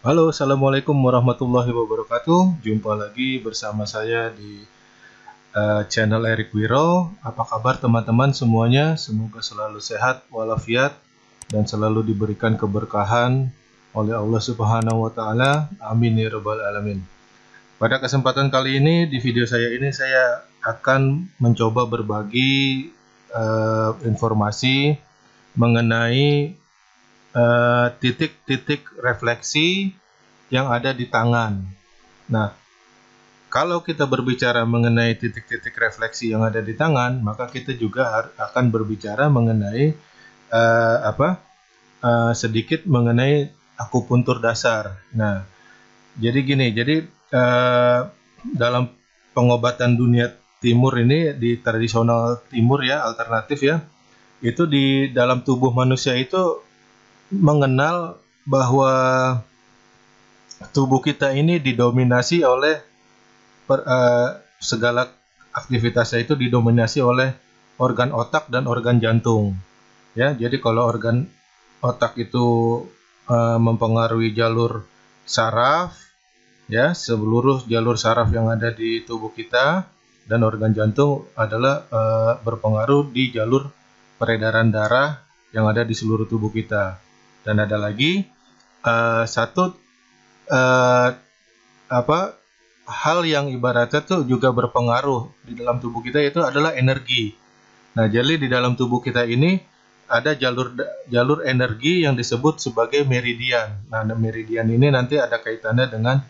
Halo, Assalamualaikum warahmatullahi wabarakatuh. Jumpa lagi bersama saya di channel Erik Wiro. Apa kabar teman-teman semuanya? Semoga selalu sehat walafiat dan selalu diberikan keberkahan oleh Allah Subhanahu wa taala. Amin ya rabbal alamin. Pada kesempatan kali ini di video saya ini saya akan mencoba berbagi informasi mengenai titik-titik refleksi yang ada di tangan. Nah, kalau kita berbicara mengenai titik-titik refleksi yang ada di tangan, maka kita juga akan berbicara mengenai sedikit mengenai akupuntur dasar. Nah, jadi gini, dalam pengobatan dunia timur ini, di tradisional timur ya, alternatif ya, itu di dalam tubuh manusia itu mengenal bahwa tubuh kita ini didominasi oleh segala aktivitasnya itu didominasi oleh organ otak dan organ jantung. Ya, jadi kalau organ otak itu mempengaruhi jalur saraf, ya, seluruh jalur saraf yang ada di tubuh kita, dan organ jantung adalah berpengaruh di jalur peredaran darah yang ada di seluruh tubuh kita. Dan ada lagi satu hal yang ibaratnya tuh juga berpengaruh di dalam tubuh kita, itu adalah energi. Nah, jadi di dalam tubuh kita ini ada jalur energi yang disebut sebagai meridian. Nah, meridian ini nanti ada kaitannya dengan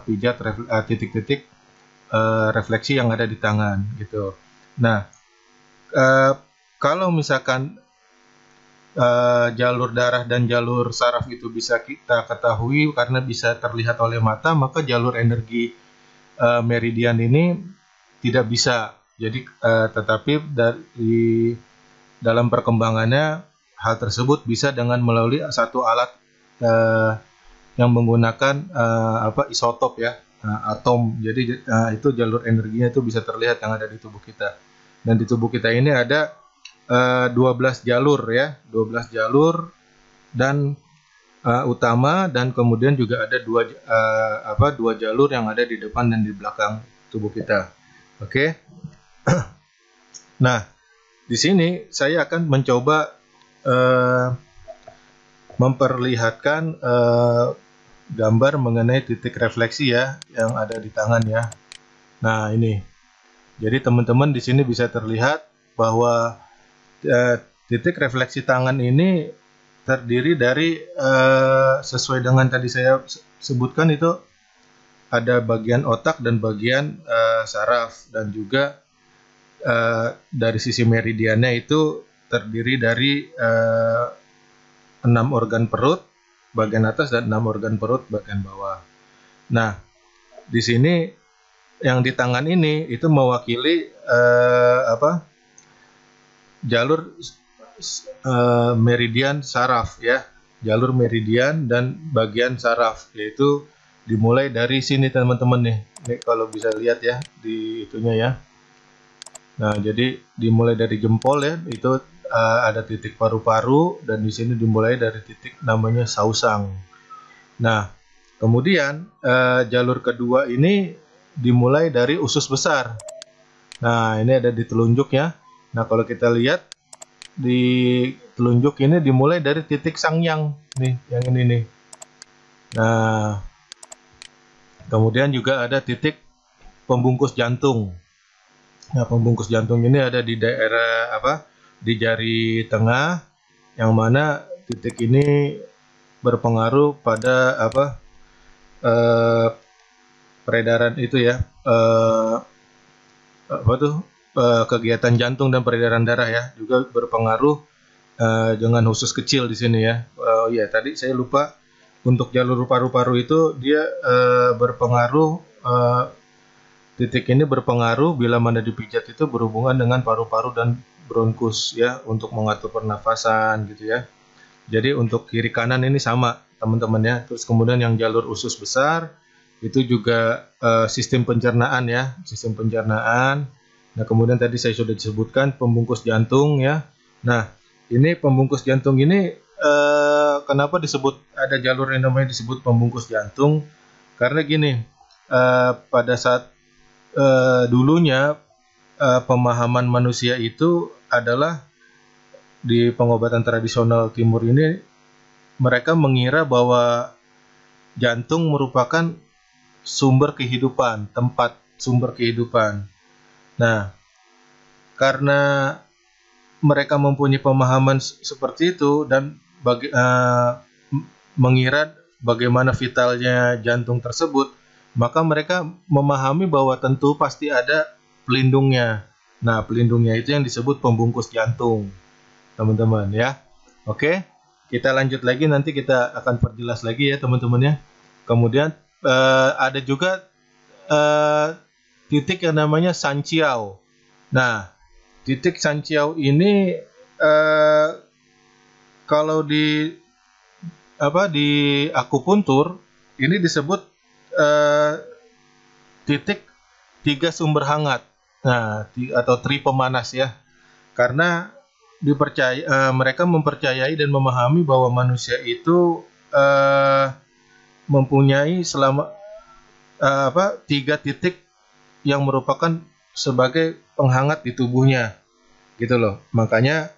pijat titik-titik refleksi yang ada di tangan gitu. Nah, kalau misalkan jalur darah dan jalur saraf itu bisa kita ketahui karena bisa terlihat oleh mata, maka jalur energi meridian ini tidak bisa. Jadi tetapi dari dalam perkembangannya hal tersebut bisa dengan melalui satu alat yang menggunakan isotop ya, atom. Jadi itu jalur energinya itu bisa terlihat yang ada di tubuh kita. Dan di tubuh kita ini ada 12 jalur ya, 12 jalur dan utama, dan kemudian juga ada dua jalur yang ada di depan dan di belakang tubuh kita. Oke. Nah, di sini saya akan mencoba memperlihatkan gambar mengenai titik refleksi ya yang ada di tangan ya. Nah, ini. Jadi teman-teman di sini bisa terlihat bahwa titik refleksi tangan ini terdiri dari sesuai dengan tadi saya sebutkan, itu ada bagian otak dan bagian saraf, dan juga dari sisi meridiannya itu terdiri dari 6 organ perut bagian atas dan 6 organ perut bagian bawah. Nah, di sini yang di tangan ini itu mewakili jalur meridian saraf ya, jalur meridian dan bagian saraf, yaitu dimulai dari sini teman-teman nih. Ini kalau bisa lihat ya di itunya ya. Nah, jadi dimulai dari jempol ya, itu ada titik paru-paru, dan di sini dimulai dari titik namanya sausang. Nah, kemudian jalur kedua ini dimulai dari usus besar. Nah, ini ada di telunjuk ya. Nah, kalau kita lihat di telunjuk ini dimulai dari titik sangyang nih, yang ini nih. Nah, kemudian juga ada titik pembungkus jantung. Nah, pembungkus jantung ini ada di daerah di jari tengah, yang mana titik ini berpengaruh pada peredaran itu ya, kegiatan jantung dan peredaran darah ya, juga berpengaruh dengan usus kecil di sini ya. Ya, tadi saya lupa, untuk jalur paru-paru itu dia berpengaruh, titik ini berpengaruh bila mana dipijat itu berhubungan dengan paru-paru dan bronkus ya, untuk mengatur pernafasan gitu ya. Jadi untuk kiri kanan ini sama teman-teman ya. Terus kemudian yang jalur usus besar itu juga sistem pencernaan ya, sistem pencernaan. Nah, kemudian tadi saya sudah disebutkan pembungkus jantung ya. Nah, ini pembungkus jantung ini kenapa disebut ada jalur yang namanya disebut pembungkus jantung? Karena gini, pada saat dulunya pemahaman manusia itu adalah di pengobatan tradisional timur ini, mereka mengira bahwa jantung merupakan sumber kehidupan, tempat sumber kehidupan. Nah, karena mereka mempunyai pemahaman seperti itu dan mengira bagaimana vitalnya jantung tersebut, maka mereka memahami bahwa tentu pasti ada pelindungnya. Nah, pelindungnya itu yang disebut pembungkus jantung, teman-teman ya. Oke, kita lanjut lagi, nanti kita akan perjelas lagi ya teman-teman ya. Kemudian ada juga titik yang namanya Sanqiao. Nah, titik Sanqiao ini kalau di akupuntur ini disebut titik 3 sumber hangat. Nah, atau tri pemanas ya. Karena mereka mempercayai dan memahami bahwa manusia itu mempunyai 3 titik yang merupakan sebagai penghangat di tubuhnya, gitu loh. Makanya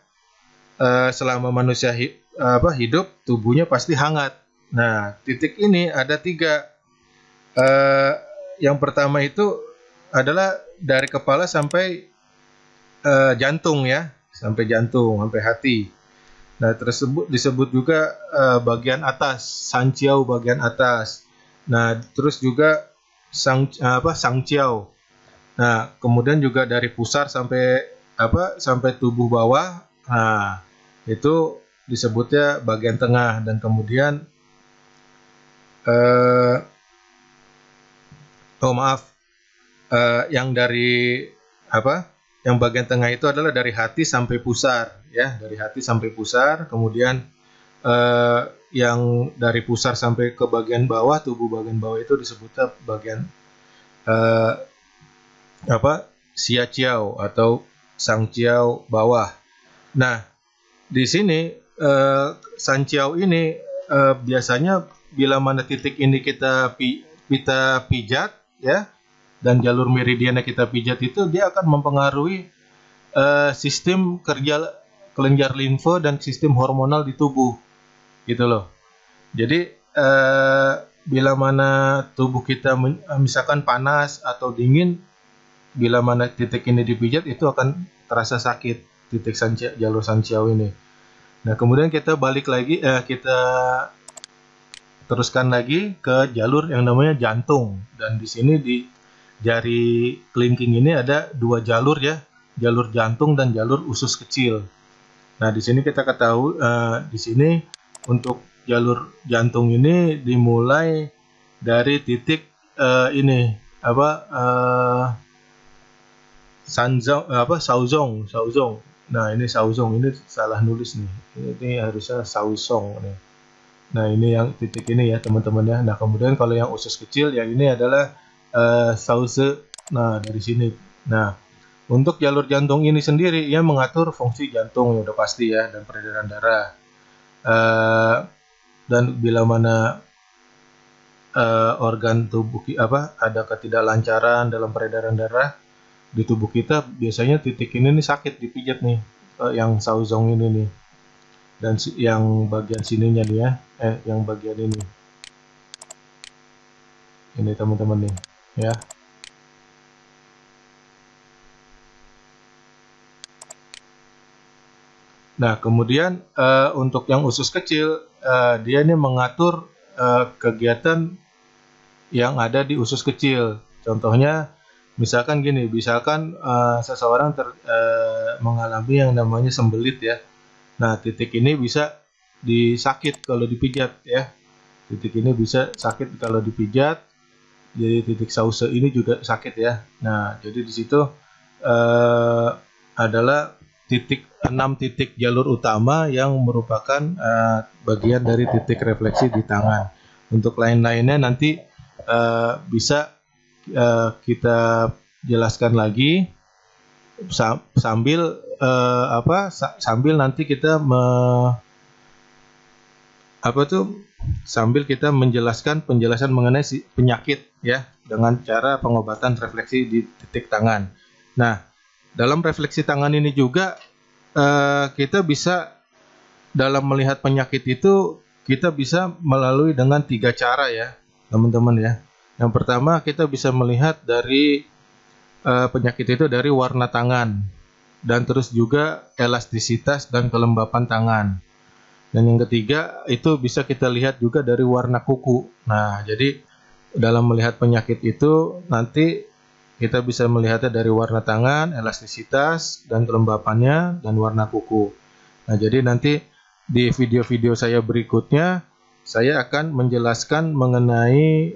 selama manusia hidup, tubuhnya pasti hangat. Nah, titik ini ada 3. Yang pertama itu adalah dari kepala sampai jantung ya, sampai jantung, sampai hati. Nah, tersebut disebut juga bagian atas, Sanqiao bagian atas. Nah, terus juga Sangqiao. Nah, kemudian juga dari pusar sampai tubuh bawah. Nah, itu disebutnya bagian tengah. Dan kemudian yang dari yang bagian tengah itu adalah dari hati sampai pusar ya, dari hati sampai pusar. Kemudian yang dari pusar sampai ke bagian bawah, tubuh bagian bawah itu disebutnya bagian Xiaqiao atau Sangqiao bawah. Nah, di sini Sangqiao ini biasanya bila mana titik ini kita pijat ya, dan jalur meridiannya kita pijat, itu dia akan mempengaruhi sistem kerja kelenjar limfe dan sistem hormonal di tubuh, gitu loh. Jadi bila mana tubuh kita misalkan panas atau dingin, bila mana titik ini dipijat, itu akan terasa sakit, titik jalur Sanqiao ini. Nah, kemudian kita balik lagi, kita teruskan lagi ke jalur yang namanya jantung. Dan di sini di jari kelingking ini ada 2 jalur ya, jalur jantung dan jalur usus kecil. Nah, di sini kita ketahui, di sini untuk jalur jantung ini dimulai dari titik ini Shaozong. Nah, ini Shaozong, ini salah nulis nih. Ini harusnya Shaozong nih. Nah, ini yang titik ini ya, teman-teman ya. Nah, kemudian kalau yang usus kecil, yang ini adalah Shaozi. Nah, dari sini. Nah, untuk jalur jantung ini sendiri, ia mengatur fungsi jantung, ya udah pasti ya, dan peredaran darah. Dan bila mana organ tubuh ada ketidaklancaran dalam peredaran darah di tubuh kita, biasanya titik ini nih sakit dipijat nih, yang Shaozong ini nih, dan yang bagian sininya nih ya, yang bagian ini teman-teman nih ya. Nah, kemudian untuk yang usus kecil, dia ini mengatur kegiatan yang ada di usus kecil. Contohnya misalkan gini, misalkan seseorang mengalami yang namanya sembelit ya. Nah, titik ini bisa disakit kalau dipijat ya. Titik ini bisa sakit kalau dipijat. Jadi titik Shaozi ini juga sakit ya. Nah, jadi di situ adalah 6 titik jalur utama yang merupakan bagian dari titik refleksi di tangan. Untuk lain-lainnya nanti bisa kita jelaskan lagi sambil sambil nanti kita apa tuh, sambil kita menjelaskan penjelasan mengenai si penyakit ya, dengan cara pengobatan refleksi di titik tangan. Nah, dalam refleksi tangan ini juga kita bisa dalam melihat penyakit itu kita bisa melalui dengan 3 cara ya, teman-teman ya. Yang pertama kita bisa melihat dari penyakit itu dari warna tangan dan terus juga elastisitas dan kelembapan tangan. Dan yang ketiga itu bisa kita lihat juga dari warna kuku. Nah, jadi dalam melihat penyakit itu nanti kita bisa melihatnya dari warna tangan, elastisitas dan kelembapannya dan warna kuku. Nah, jadi nanti di video-video saya berikutnya saya akan menjelaskan mengenai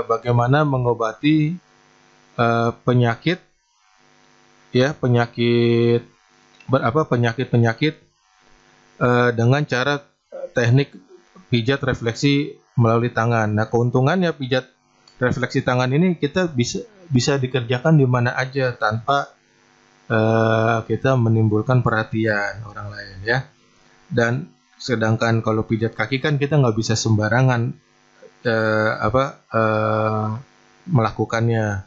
bagaimana mengobati penyakit ya, penyakit-penyakit dengan cara teknik pijat refleksi melalui tangan. Nah, keuntungannya pijat refleksi tangan ini kita bisa dikerjakan di mana aja tanpa kita menimbulkan perhatian orang lain ya. Dan sedangkan kalau pijat kaki kan kita nggak bisa sembarangan melakukannya.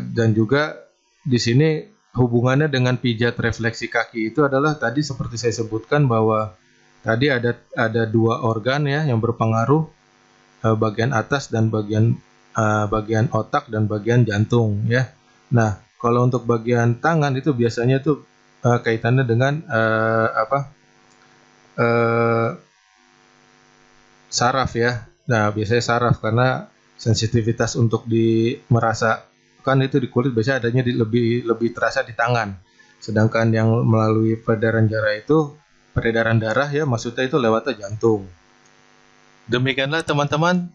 Dan juga di sini hubungannya dengan pijat refleksi kaki itu adalah tadi seperti saya sebutkan bahwa tadi ada 2 organ ya yang berpengaruh, bagian atas dan bagian otak dan bagian jantung ya. Nah, kalau untuk bagian tangan itu biasanya tuh kaitannya dengan saraf ya. Nah, biasanya saraf karena sensitivitas untuk merasakan itu di kulit biasanya adanya lebih terasa di tangan. Sedangkan yang melalui peredaran darah ya, maksudnya itu lewatnya jantung. Demikianlah teman-teman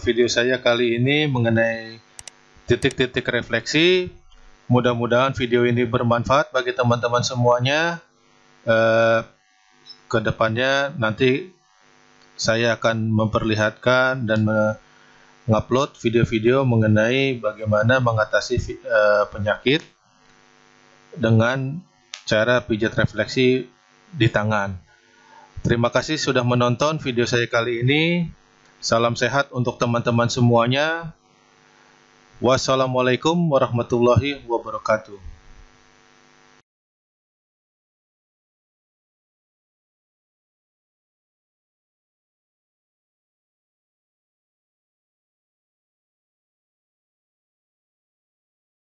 video saya kali ini mengenai titik-titik refleksi. Mudah-mudahan video ini bermanfaat bagi teman-teman semuanya. Kedepannya nanti saya akan memperlihatkan dan mengupload video-video mengenai bagaimana mengatasi penyakit dengan cara pijat refleksi di tangan. Terima kasih sudah menonton video saya kali ini. Salam sehat untuk teman-teman semuanya. Wassalamualaikum warahmatullahi wabarakatuh.